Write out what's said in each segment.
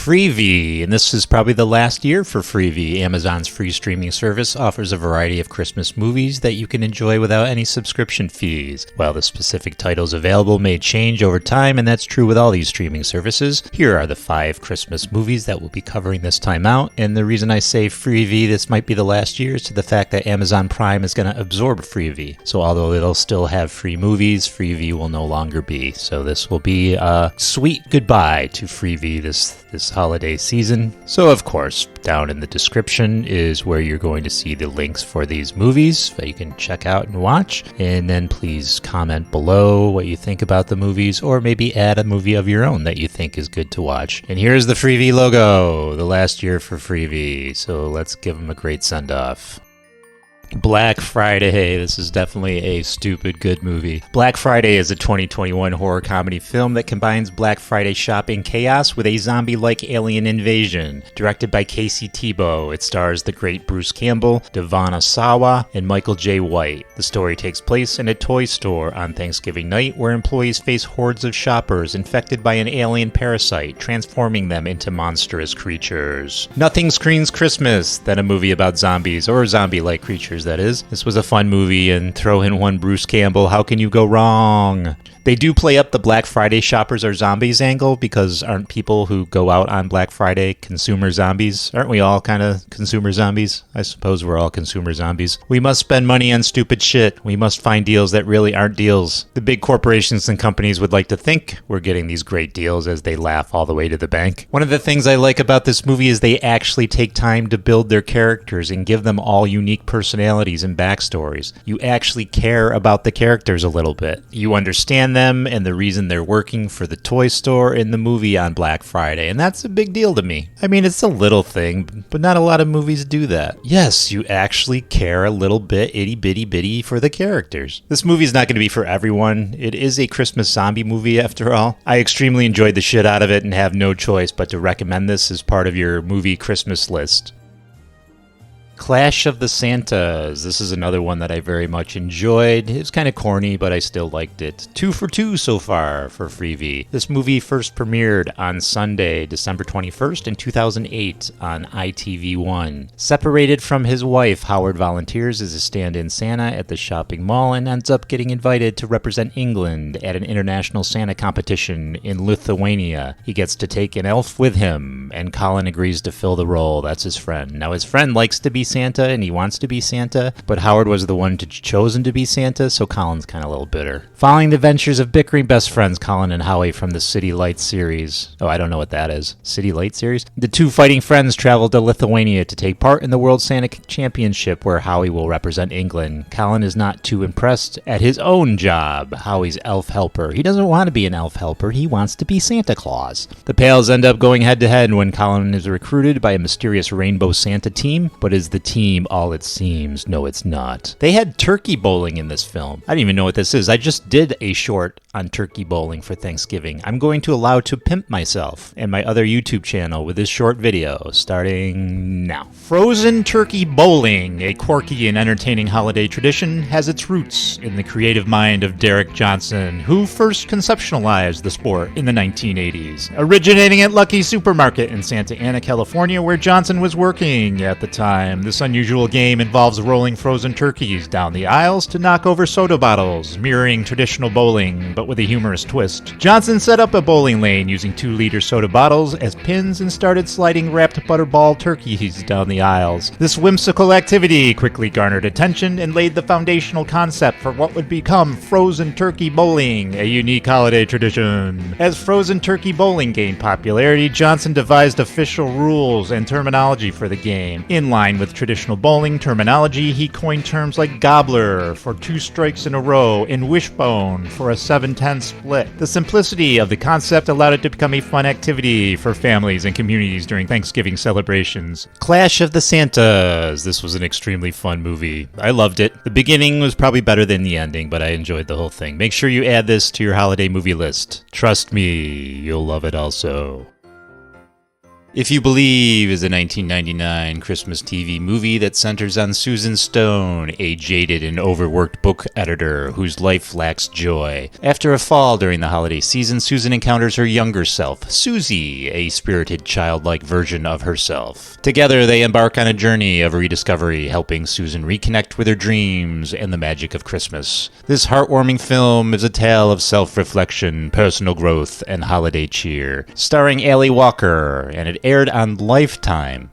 FreeVee, and this is probably the last year for FreeVee. Amazon's free streaming service offers a variety of Christmas movies that you can enjoy without any subscription fees. While the specific titles available may change over time, and that's true with all these streaming services, here are the 5 Christmas movies that we'll be covering this time out. And the reason I say FreeVee, this might be the last year, is to the fact that Amazon Prime is going to absorb FreeVee. So although it'll still have free movies, FreeVee will no longer be. So this will be a sweet goodbye to FreeVee this holiday season. So of course, down in the description is where you're going to see the links for these movies that you can check out and watch. And then please comment below what you think about the movies, or maybe add a movie of your own that you think is good to watch. And here's the FreeVee logo, the last year for FreeVee. So let's give them a great send-off. Black Friday. This is definitely a stupid good movie. Black Friday is a 2021 horror comedy film that combines Black Friday shopping chaos with a zombie-like alien invasion. Directed by Casey Tebow, it stars the great Bruce Campbell, Devon Asawa, and Michael J. White. The story takes place in a toy store on Thanksgiving night where employees face hordes of shoppers infected by an alien parasite, transforming them into monstrous creatures. Nothing screams Christmas than a movie about zombies, or zombie-like creatures that is. This was a fun movie, and throw in one Bruce Campbell, how can you go wrong? They do play up the Black Friday shoppers are zombies angle, because aren't people who go out on Black Friday consumer zombies? Aren't we all kind of consumer zombies? I suppose we're all consumer zombies. We must spend money on stupid shit. We must find deals that really aren't deals. The big corporations and companies would like to think we're getting these great deals as they laugh all the way to the bank. One of the things I like about this movie is they actually take time to build their characters and give them all unique personalities and backstories. You actually care about the characters a little bit. You understand them and the reason they're working for the toy store in the movie on Black Friday, and that's a big deal to me. I mean, it's a little thing, but not a lot of movies do that. Yes, you actually care a little bit, itty bitty bitty, for the characters. This movie's not going to be for everyone. It is a Christmas zombie movie after all. I extremely enjoyed the shit out of it and have no choice but to recommend this as part of your movie Christmas list. Clash of the Santas. This is another one that I very much enjoyed. It's kind of corny, but I still liked it. 2 for 2 so far for FreeVee. This movie first premiered on Sunday, December 21st in 2008 on ITV1. Separated from his wife, Howard volunteers as a stand-in Santa at the shopping mall and ends up getting invited to represent England at an international Santa competition in Lithuania. He gets to take an elf with him, and Colin agrees to fill the role. That's his friend. Now his friend likes to be Santa and he wants to be Santa, but Howard was the one chosen to be Santa, so Colin's kind of a little bitter. Following the ventures of bickering best friends Colin and Howie from the City Lights series. Oh, I don't know what that is. City Lights series? The two fighting friends travel to Lithuania to take part in the World Santa Championship where Howie will represent England. Colin is not too impressed at his own job, Howie's elf helper. He doesn't want to be an elf helper, he wants to be Santa Claus. The pals end up going head to head when Colin is recruited by a mysterious Rainbow Santa team, but is the team all it seems? No, it's not. They had turkey bowling in this film. I don't even know what this is. I just did a short on turkey bowling for Thanksgiving. I'm going to allow to pimp myself and my other YouTube channel with this short video starting now. Frozen turkey bowling, a quirky and entertaining holiday tradition, has its roots in the creative mind of Derek Johnson, who first conceptualized the sport in the 1980s, originating at Lucky's Supermarket in Santa Ana, California, where Johnson was working at the time. This unusual game involves rolling frozen turkeys down the aisles to knock over soda bottles, mirroring traditional bowling, but with a humorous twist. Johnson set up a bowling lane using 2-liter soda bottles as pins and started sliding wrapped butterball turkeys down the aisles. This whimsical activity quickly garnered attention and laid the foundational concept for what would become frozen turkey bowling, a unique holiday tradition. As frozen turkey bowling gained popularity, Johnson devised official rules and terminology for the game. In line with traditional bowling terminology, he coined terms like gobbler for 2 strikes in a row and wishbone for a 7-10 split. The simplicity of the concept allowed it to become a fun activity for families and communities during Thanksgiving celebrations. Clash of the Santas. This was an extremely fun movie. I loved it. The beginning was probably better than the ending, but I enjoyed the whole thing. Make sure you add this to your holiday movie list. Trust me, you'll love it also. If You Believe is a 1999 Christmas TV movie that centers on Susan Stone, a jaded and overworked book editor whose life lacks joy. After a fall during the holiday season, Susan encounters her younger self, Susie, a spirited, childlike version of herself. Together, they embark on a journey of rediscovery, helping Susan reconnect with her dreams and the magic of Christmas. This heartwarming film is a tale of self-reflection, personal growth, and holiday cheer. Starring Ali Walker, and it aired on Lifetime.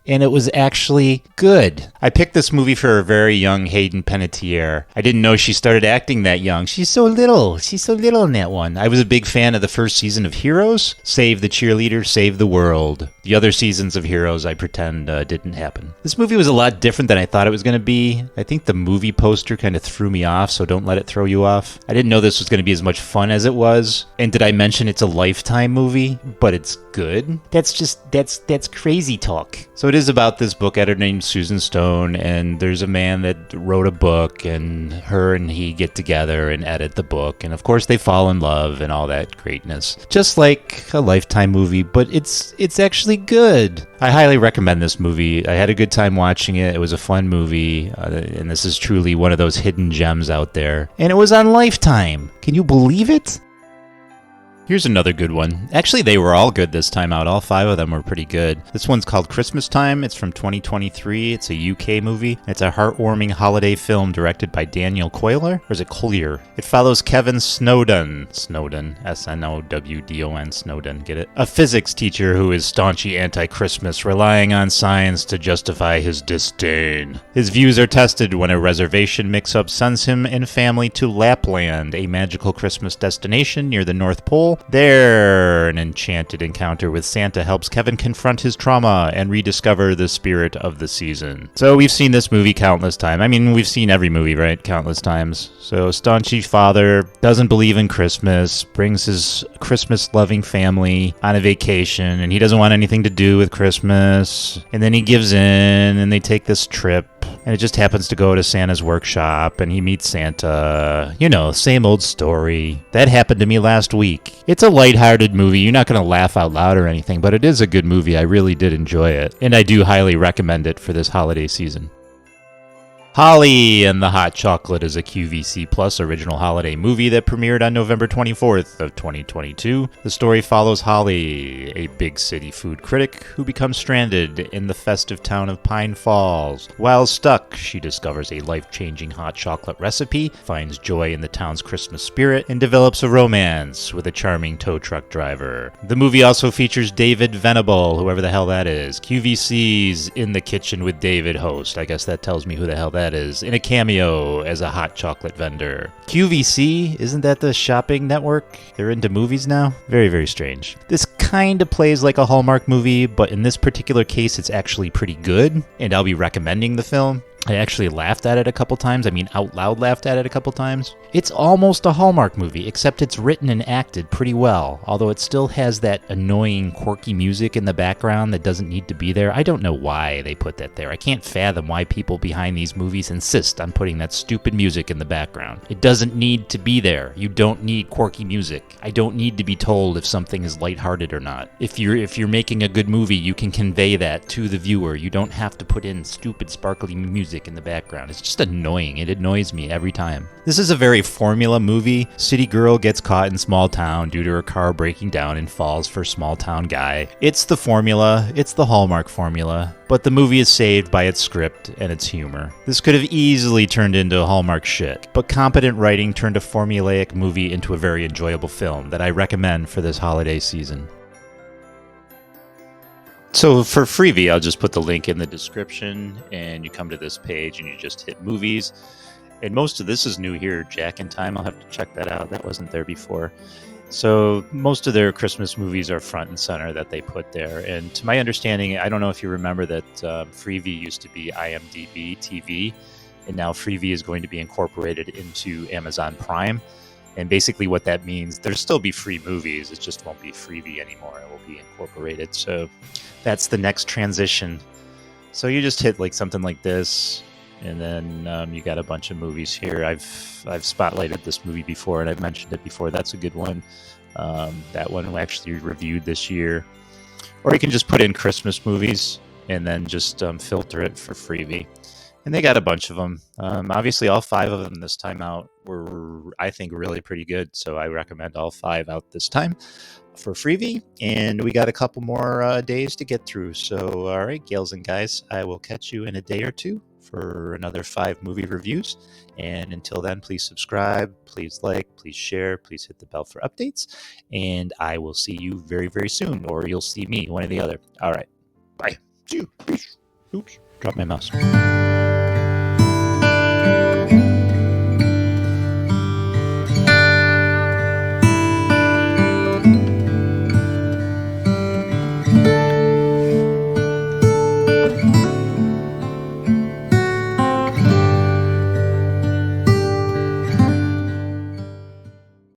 And it was actually good. I picked this movie for a very young Hayden Panettiere. I didn't know she started acting that young. She's so little in that one. I was a big fan of the first season of Heroes. Save the Cheerleader, Save the World. The other seasons of Heroes, I pretend, didn't happen. This movie was a lot different than I thought it was going to be. I think the movie poster kind of threw me off, so don't let it throw you off. I didn't know this was going to be as much fun as it was. And did I mention it's a Lifetime movie? But it's good? That's crazy talk. So it is about this book editor named Susan Stone, and there's a man that wrote a book, and her and he get together and edit the book, and of course they fall in love and all that greatness. Just like a Lifetime movie, but it's actually good. I highly recommend this movie. I had a good time watching it. It was a fun movie, and this is truly one of those hidden gems out there. And it was on Lifetime. Can you believe it? Here's another good one. Actually, they were all good this time out. All 5 of them were pretty good. This one's called Christmas Time. It's from 2023. It's a UK movie. It's a heartwarming holiday film directed by Daniel Coyler. Or is it Collier? It follows Kevin Snowdon. S-N-O-W-D-O-N, Snowdon. Get it? A physics teacher who is staunchy anti-Christmas, relying on science to justify his disdain. His views are tested when a reservation mix-up sends him and family to Lapland, a magical Christmas destination near the North Pole. There, an enchanted encounter with Santa helps Kevin confront his trauma and rediscover the spirit of the season. So we've seen this movie countless times. I mean, we've seen every movie, right? Countless times. So staunchy father doesn't believe in Christmas, brings his Christmas-loving family on a vacation, and he doesn't want anything to do with Christmas. And then he gives in, and they take this trip. And it just happens to go to Santa's workshop, and he meets Santa. You know, same old story. That happened to me last week. It's a lighthearted movie. You're not going to laugh out loud or anything, but it is a good movie. I really did enjoy it. And I do highly recommend it for this holiday season. Holly and the Hot Chocolate is a QVC Plus original holiday movie that premiered on November 24th of 2022. The story follows Holly, a big city food critic who becomes stranded in the festive town of Pine Falls. While stuck, she discovers a life-changing hot chocolate recipe, finds joy in the town's Christmas spirit, and develops a romance with a charming tow truck driver. The movie also features David Venable, whoever the hell that is. QVC's In the Kitchen with David host. I guess that tells me who the hell that is, in a cameo as a hot chocolate vendor. QVC, isn't that the shopping network? They're into movies now? Very, very strange. This kind of plays like a Hallmark movie, but in this particular case, it's actually pretty good, and I'll be recommending the film. I actually laughed at it a couple times. I mean, out loud laughed at it a couple times. It's almost a Hallmark movie, except it's written and acted pretty well, although it still has that annoying, quirky music in the background that doesn't need to be there. I don't know why they put that there. I can't fathom why people behind these movies insist on putting that stupid music in the background. It doesn't need to be there. You don't need quirky music. I don't need to be told if something is lighthearted or not. If you're making a good movie, you can convey that to the viewer. You don't have to put in stupid, sparkly music in the background. It's just annoying. It annoys me every time. This is a very formula movie. City girl gets caught in small town due to her car breaking down and falls for small town guy. It's the formula. It's the Hallmark formula. But the movie is saved by its script and its humor. This could have easily turned into Hallmark shit, but competent writing turned a formulaic movie into a very enjoyable film that I recommend for this holiday season. So for FreeVee, I'll just put the link in the description, and you come to this page and you just hit movies. And most of this is new here, Jack in Time. I'll have to check that out. That wasn't there before. So most of their Christmas movies are front and center that they put there. And to my understanding, I don't know if you remember that FreeVee used to be IMDb TV, and now FreeVee is going to be incorporated into Amazon Prime. And basically what that means, there'll still be free movies. It just won't be FreeVee anymore. It will be incorporated. So that's the next transition. So you just hit like something like this, and then you got a bunch of movies here. I've spotlighted this movie before, and I've mentioned it before. That's a good one. That one we actually reviewed this year. Or you can just put in Christmas movies and then just filter it for FreeVee. And they got a bunch of them. Obviously, all 5 of them this time out were, I think, really pretty good. So I recommend all 5 out this time for FreeVee. And we got a couple more days to get through. So, all right, gals and guys, I will catch you in a day or two for another 5 movie reviews. And until then, please subscribe, please like, please share, please hit the bell for updates. And I will see you very, very soon, or you'll see me, one or the other. All right, bye. See you. Peace. Oops, dropped my mouse.